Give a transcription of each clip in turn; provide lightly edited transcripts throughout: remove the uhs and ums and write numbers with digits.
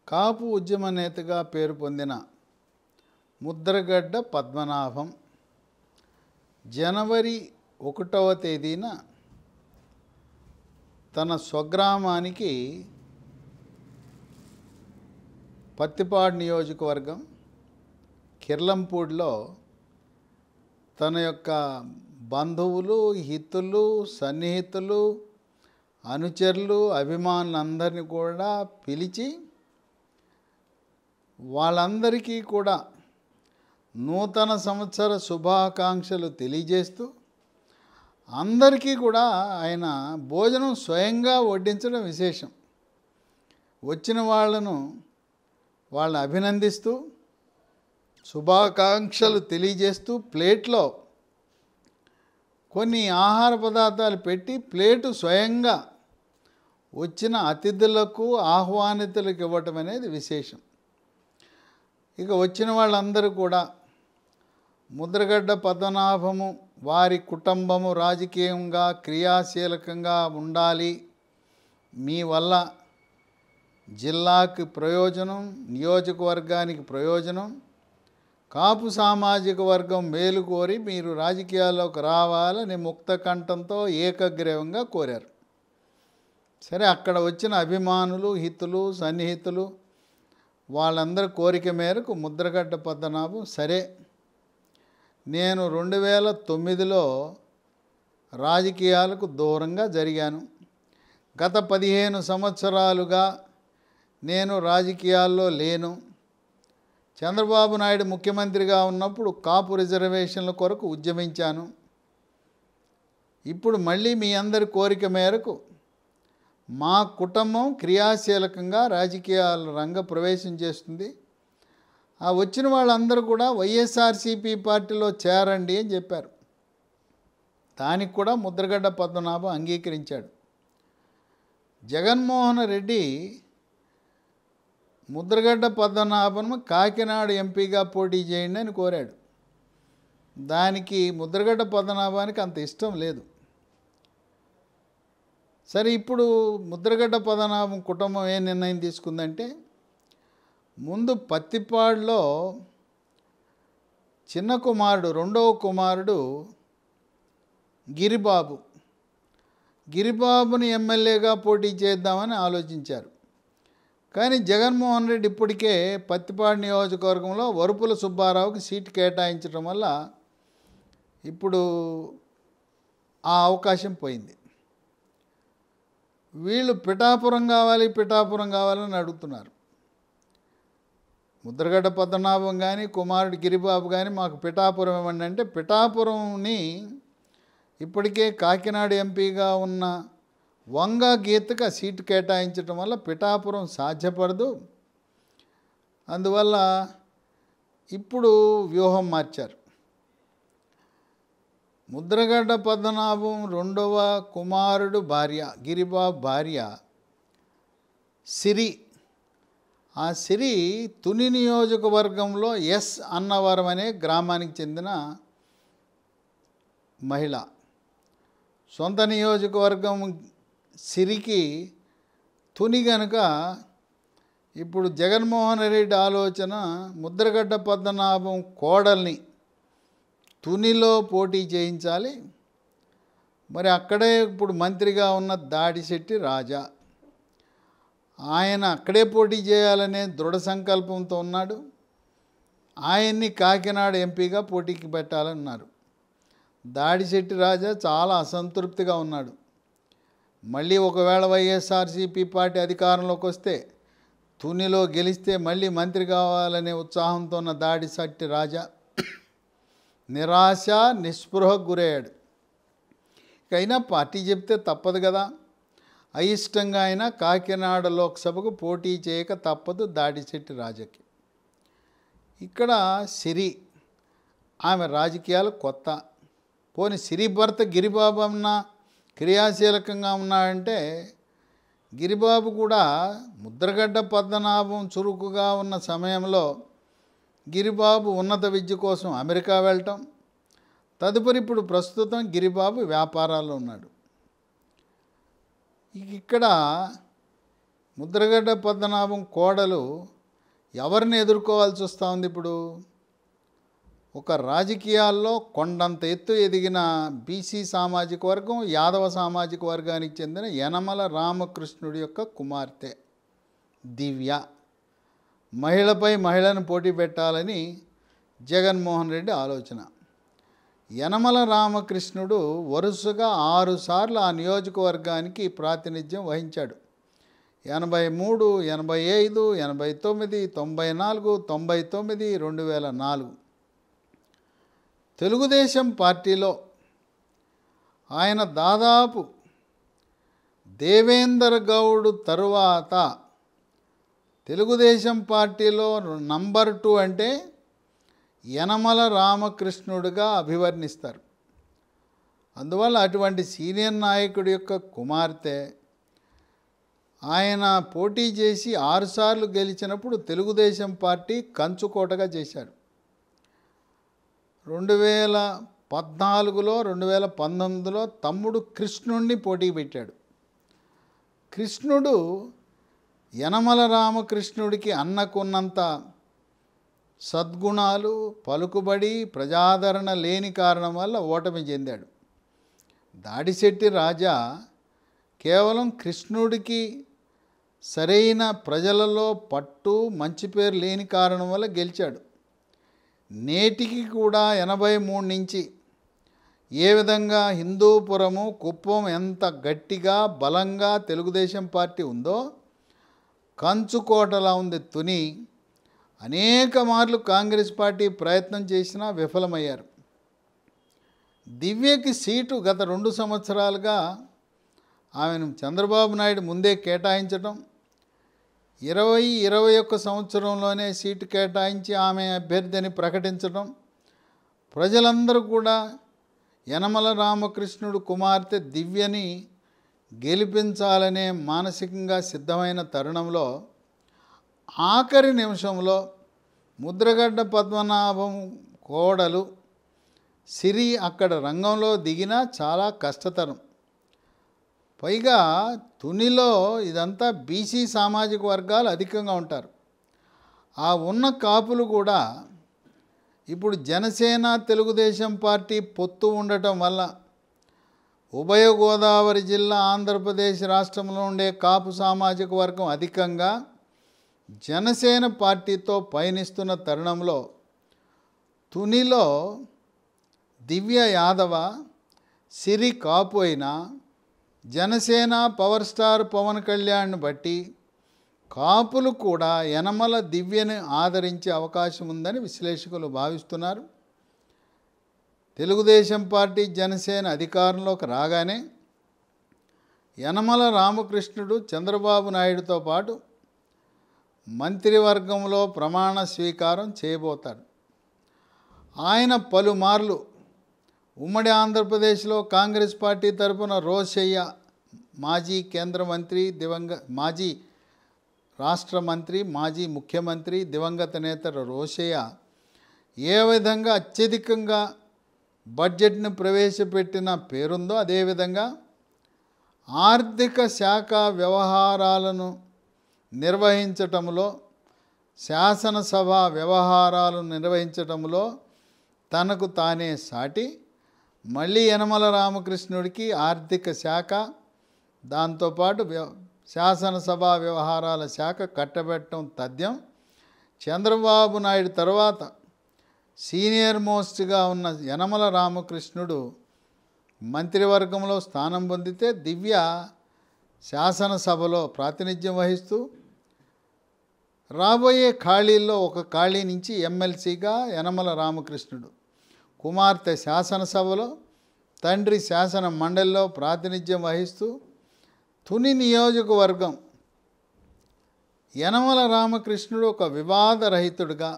కాపు ఉద్యమ నేతగా పేరు పొందిన ముద్రగడ్డ పద్మనాభం జనవరి 1వ తేదీన తన స్వగ్రామానికి పత్తిపాడు నియోజకవర్గం కిర్లంపూడిలో తన యొక్క బంధువులు, హితులు, సన్నిహితులు, అనుచరులు, అభిమానులందరినీ కూడా పిలిచి వాళ్ళందరికీ కూడా నూతన సంవత్సర శుభాకాంక్షలు తెలియజేస్తూ అందరికీ కూడా ఆయన భోజనం స్వయంగా వడ్డించడం విశేషం. వచ్చిన వాళ్ళను అభినందిస్తూ శుభాకాంక్షలు తెలియజేస్తూ ప్లేట్లో కొన్ని ఆహార పదార్థాలు పెట్టి ప్లేటు స్వయంగా వచ్చిన అతిథులకు ఆహ్వానితులకు ఇవ్వటం అనేది విశేషం. ఇక వచ్చిన వాళ్ళందరూ కూడా ముద్రగడ్డ పద్మనాభము వారి కుటుంబము రాజకీయంగా క్రియాశీలకంగా ఉండాలి, మీ వల్ల జిల్లాకి ప్రయోజనం, నియోజకవర్గానికి ప్రయోజనం, కాపు సామాజిక వర్గం మేలు కోరి మీరు రాజకీయాల్లోకి రావాలని ముక్త కంఠంతో ఏకగ్రీవంగా కోరారు. సరే, అక్కడ వచ్చిన అభిమానులు, హితులు, సన్నిహితులు వాళ్ళందరి కోరిక మేరకు ముద్రగడ్డ పద్మనాభం సరే నేను 2009లో రాజకీయాలకు దూరంగా జరిగాను, గత 15 సంవత్సరాలుగా నేను రాజకీయాల్లో లేను, చంద్రబాబు నాయుడు ముఖ్యమంత్రిగా ఉన్నప్పుడు కాపు రిజర్వేషన్ల కొరకు ఉద్యమించాను, ఇప్పుడు మళ్ళీ మీ అందరి కోరిక మేరకు మా కుటుంబం క్రియాశీలకంగా రాజకీయాల రంగ ప్రవేశం చేస్తుంది, ఆ వచ్చిన వాళ్ళందరూ కూడా వైఎస్ఆర్సీపీ పార్టీలో చేరండి అని చెప్పారు. దానికి కూడా ముద్రగడ్డ పద్మనాభం అంగీకరించాడు. జగన్మోహన్ రెడ్డి ముద్రగడ్డ పద్మనాభం కాకినాడ ఎంపీగా పోటీ చేయండి అని కోరాడు. దానికి ముద్రగడ్డ పద్మనాభానికి అంత ఇష్టం లేదు. సరే, ఇప్పుడు ముద్రగడ్డ పద్మనాభం కుటుంబం ఏ నిర్ణయం తీసుకుందంటే ముందు పత్తిపాడులో చిన్న కుమారుడు, రెండవ కుమారుడు గిరిబాబుని ఎమ్మెల్యేగా పోటీ చేద్దామని ఆలోచించారు. కానీ జగన్మోహన్ రెడ్డి ఇప్పటికే పత్తిపాడు నియోజకవర్గంలో వరుపుల సుబ్బారావుకి సీటు కేటాయించడం వల్ల ఇప్పుడు ఆ అవకాశం పోయింది. వీళ్ళు పిఠాపురం కావాలని అడుగుతున్నారు. ముద్రగడ్డ పద్మనాభం కానీ కుమారుడు గిరిబాబు కానీ మాకు పిఠాపురం ఇవ్వండి అంటే, పిఠాపురంని ఇప్పటికే కాకినాడ ఎంపీగా ఉన్న వంగ గీతకు సీటు కేటాయించడం వల్ల పిఠాపురం సాధ్యపడదు. అందువల్ల ఇప్పుడు వ్యూహం మార్చారు. ముద్రగడ్డ పద్మనాభం రెండవ కుమారుడు గిరిబాబు భార్య సిరి. ఆ సిరి తుని నియోజకవర్గంలో ఎస్ అన్నవరం అనే గ్రామానికి చెందిన మహిళ. సొంత నియోజకవర్గం సిరికి తుని గనుక ఇప్పుడు జగన్మోహన్ రెడ్డి ఆలోచన ముద్రగడ్డ పద్మనాభం కోడల్ని తునిలో పోటీ చేయించాలి. మరి అక్కడే ఇప్పుడు మంత్రిగా ఉన్న దాడిశెట్టి రాజా, ఆయన అక్కడే పోటీ చేయాలనే దృఢ సంకల్పంతో ఉన్నాడు. ఆయన్ని కాకినాడ ఎంపీగా పోటీకి పెట్టాలన్నారు. దాడిశెట్టి రాజా చాలా అసంతృప్తిగా ఉన్నాడు. మళ్ళీ ఒకవేళ వైఎస్ఆర్సీపీ పార్టీ అధికారంలోకి వస్తే తునిలో గెలిస్తే మళ్ళీ మంత్రి కావాలనే ఉత్సాహంతో ఉన్న దాడిశెట్టి రాజా నిరాశ నిస్పృహకు గురయ్యాడు. అయినా పార్టీ చెప్తే తప్పదు కదా, అయిష్టంగా అయినా కాకినాడ లోక్సభకు పోటీ చేయక తప్పదు దాడిశెట్టి రాజాకి. ఇక్కడ సిరి, ఆమె రాజకీయాలు కొత్త. పోని సిరి భర్త గిరిబాబు అన్నా క్రియాశీలకంగా ఉన్నాడంటే, గిరిబాబు కూడా ముద్రగడ్డ పద్మనాభం చురుకుగా ఉన్న సమయంలో గిరిబాబు ఉన్నత విద్య కోసం అమెరికా వెళ్ళటం, తదుపరి ఇప్పుడు ప్రస్తుతం గిరిబాబు వ్యాపారాల్లో ఉన్నాడు. ఇక్కడ ముద్రగడ్డ పద్మనాభం కోడలు ఎవరిని ఎదుర్కోవాల్సి వస్తూ ఉంది ఇప్పుడు? ఒక రాజకీయాల్లో కొండంత ఎత్తు ఎదిగిన బీసీ సామాజిక వర్గం, యాదవ సామాజిక వర్గానికి చెందిన యనమల రామకృష్ణుడి యొక్క కుమార్తె దివ్య. మహిళపై మహిళను పోటీ పెట్టాలని జగన్మోహన్ రెడ్డి ఆలోచన. యనమల రామకృష్ణుడు వరుసగా 6 సార్లు ఆ నియోజకవర్గానికి ప్రాతినిధ్యం వహించాడు. 83, 85, 89, 94, 99, 2004. తెలుగుదేశం పార్టీలో ఆయన దాదాపు దేవేందర్ గౌడ్ తరువాత తెలుగుదేశం పార్టీలో నంబర్ 2 అంటే యనమల రామకృష్ణుడిగా అభివర్ణిస్తారు. అందువల్ల అటువంటి సీనియర్ నాయకుడి యొక్క కుమార్తె ఆయన పోటీ చేసి 6 సార్లు గెలిచినప్పుడు తెలుగుదేశం పార్టీ కంచుకోటగా చేశాడు. 2014లో 2019లో తమ్ముడు కృష్ణుడిని పోటీ పెట్టాడు. కృష్ణుడు యనమల రామకృష్ణుడికి అన్నకున్నంత సద్గుణాలు, పలుకుబడి, ప్రజాదరణ లేని కారణం వల్ల ఓటమి చెందాడు. దాడిశెట్టి రాజా కేవలం కృష్ణుడికి సరైన ప్రజలలో పట్టు, మంచి పేరు లేని కారణం వల్ల గెలిచాడు. నేటికి కూడా 83 నుంచి ఏ విధంగా హిందూపురము, కుప్పం ఎంత గట్టిగా బలంగా తెలుగుదేశం పార్టీ ఉందో కంచుకోటలా ఉంది తుని. అనేక మార్లు కాంగ్రెస్ పార్టీ ప్రయత్నం చేసినా విఫలమయ్యారు. దివ్యకి సీటు గత 2 సంవత్సరాలుగా ఆమెను చంద్రబాబు నాయుడు ముందే కేటాయించడం, 2021 సంవత్సరంలోనే సీటు కేటాయించి ఆమె అభ్యర్థిని ప్రకటించడం, ప్రజలందరూ కూడా యనమల రామకృష్ణుడు కుమార్తె దివ్యని గెలిపించాలనే మానసికంగా సిద్ధమైన తరుణంలో ఆఖరి నిమిషంలో ముద్రగడ్డ పద్మనాభం కోడలు సిరి అక్కడ రంగంలో దిగినా చాలా కష్టతరం. పైగా తునిలో ఇదంతా బీసీ సామాజిక వర్గాలు అధికంగా ఉంటారు. ఆ ఉన్న కాపులు కూడా ఇప్పుడు జనసేన తెలుగుదేశం పార్టీ పొత్తు ఉండటం వల్ల ఉభయ గోదావరి జిల్లా ఆంధ్రప్రదేశ్ రాష్ట్రంలో ఉండే కాపు సామాజిక వర్గం అధికంగా జనసేన పార్టీతో పయనిస్తున్న తరుణంలో తునిలో దివ్య యాదవ, సిరి కాపు అయినా జనసేన పవర్ స్టార్ పవన్ కళ్యాణ్ను బట్టి కాపులు కూడా యనమల దివ్యని ఆదరించే అవకాశం ఉందని విశ్లేషకులు భావిస్తున్నారు. తెలుగుదేశం పార్టీ, జనసేన అధికారంలోకి రాగానే యనమల రామకృష్ణుడు చంద్రబాబు నాయుడుతో పాటు మంత్రివర్గంలో ప్రమాణ స్వీకారం చేయబోతాడు. ఆయన పలుమార్లు ఉమ్మడి ఆంధ్రప్రదేశ్లో కాంగ్రెస్ పార్టీ తరపున రోశయ్య, మాజీ కేంద్ర మంత్రి, మాజీ రాష్ట్ర మంత్రి, మాజీ ముఖ్యమంత్రి, దివంగత నేత రోశయ్య ఏ విధంగా అత్యధికంగా బడ్జెట్ను ప్రవేశపెట్టిన పేరుందో అదేవిధంగా ఆర్థిక శాఖ వ్యవహారాలను నిర్వహించటంలో, శాసనసభ వ్యవహారాలను నిర్వహించటంలో తనకు తానే సాటి మళ్ళీ యనమల రామకృష్ణుడికి ఆర్థిక శాఖ, దాంతోపాటు శాసనసభ వ్యవహారాల శాఖ కట్టబెట్టడం తథ్యం. చంద్రబాబు నాయుడు తర్వాత సీనియర్ మోస్ట్గా ఉన్న యనమల రామకృష్ణుడు మంత్రివర్గంలో స్థానం పొందితే దివ్య శాసనసభలో ప్రాతినిధ్యం వహిస్తూ రాబోయే ఖాళీల్లో ఒక ఖాళీ నుంచి ఎమ్మెల్సీగా యనమల రామకృష్ణుడు, కుమార్తె శాసనసభలో, తండ్రి శాసన మండలిలో ప్రాతినిధ్యం వహిస్తూ తుని నియోజకవర్గం యనమల రామకృష్ణుడు ఒక వివాదరహితుడిగా,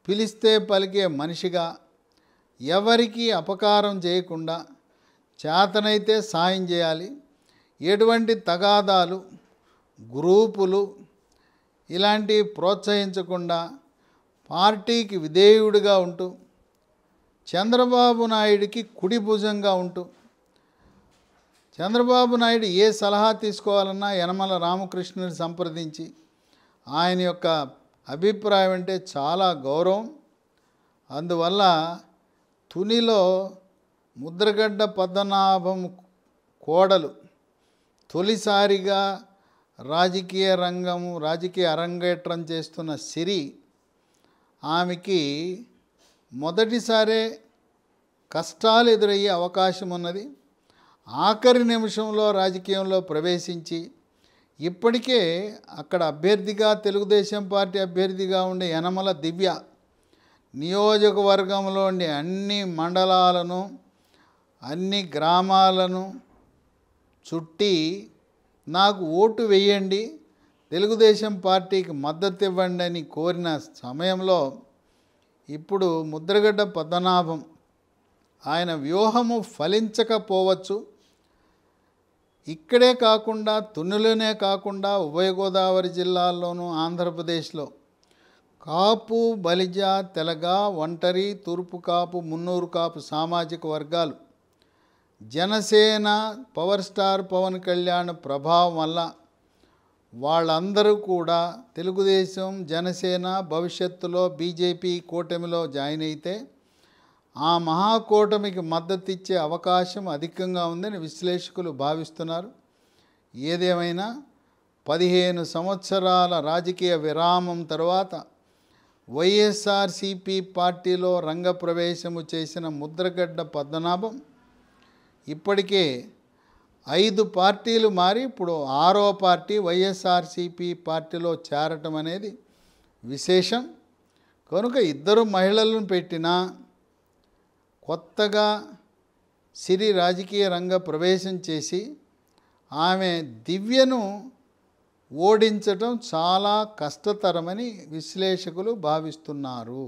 పిలిస్తే పలికే మనిషిగా, ఎవరికీ అపకారం చేయకుండా చేతనైతే సాయం చేయాలి, ఎటువంటి తగాదాలు, గ్రూపులు ఇలాంటివి ప్రోత్సహించకుండా పార్టీకి విధేయుడిగా ఉంటూ చంద్రబాబు నాయుడికి కుడి భుజంగా ఉంటూ చంద్రబాబు నాయుడు ఏ సలహా తీసుకోవాలన్నా యనమల రామకృష్ణుని సంప్రదించి ఆయన యొక్క అభిప్రాయం అంటే చాలా గౌరవం. అందువల్ల తునిలో ముద్రగడ్డ పద్మనాభం కోడలు తొలిసారిగా రాజకీయ అరంగేట్రం చేస్తున్న సిరి, ఆమెకి మొదటిసారే కష్టాలు ఎదురయ్యే అవకాశం ఉన్నది. ఆఖరి నిమిషంలో రాజకీయంలో ప్రవేశించి ఇప్పటికే అక్కడ అభ్యర్థిగా తెలుగుదేశం పార్టీ అభ్యర్థిగా ఉండే యనమల దివ్య నియోజకవర్గంలోని అన్ని మండలాలను అన్ని గ్రామాలను చుట్టి నాకు ఓటు వేయండి, తెలుగుదేశం పార్టీకి మద్దతు ఇవ్వండి అని కోరిన సమయంలో ఇప్పుడు ముద్రగడ్డ పద్మనాభం ఆయన వ్యూహము ఫలించకపోవచ్చు. ఇక్కడే కాకుండా తునిలోనే కాకుండా ఉభయ గోదావరి జిల్లాల్లోనూ ఆంధ్రప్రదేశ్లో కాపు, బలిజ, తెలగ, ఒంటరి, తూర్పు కాపు, మున్నూరు కాపు సామాజిక వర్గాలు జనసేన పవర్ స్టార్ పవన్ కళ్యాణ్ ప్రభావం వల్ల వాళ్ళందరూ కూడా తెలుగుదేశం, జనసేన భవిష్యత్తులో బీజేపీ కూటమిలో జాయిన్ అయితే ఆ మహాకూటమికి మద్దతు ఇచ్చే అవకాశం అధికంగా ఉందని విశ్లేషకులు భావిస్తున్నారు. ఏదేమైనా 15 సంవత్సరాల రాజకీయ విరామం తర్వాత వైఎస్ఆర్సీపీ పార్టీలో రంగప్రవేశము చేసిన ముద్రగడ్డ పద్మనాభం ఇప్పటికే 5 పార్టీలు మారి ఇప్పుడు 6వ పార్టీ వైఎస్ఆర్సీపీ పార్టీలో చేరటం అనేది విశేషం. కనుక ఇద్దరు మహిళలను పెట్టినా కొత్తగా సిరి రాజకీయ రంగ ప్రవేశం చేసి ఆమె దివ్యను ఓడించటం చాలా కష్టతరమని విశ్లేషకులు భావిస్తున్నారు.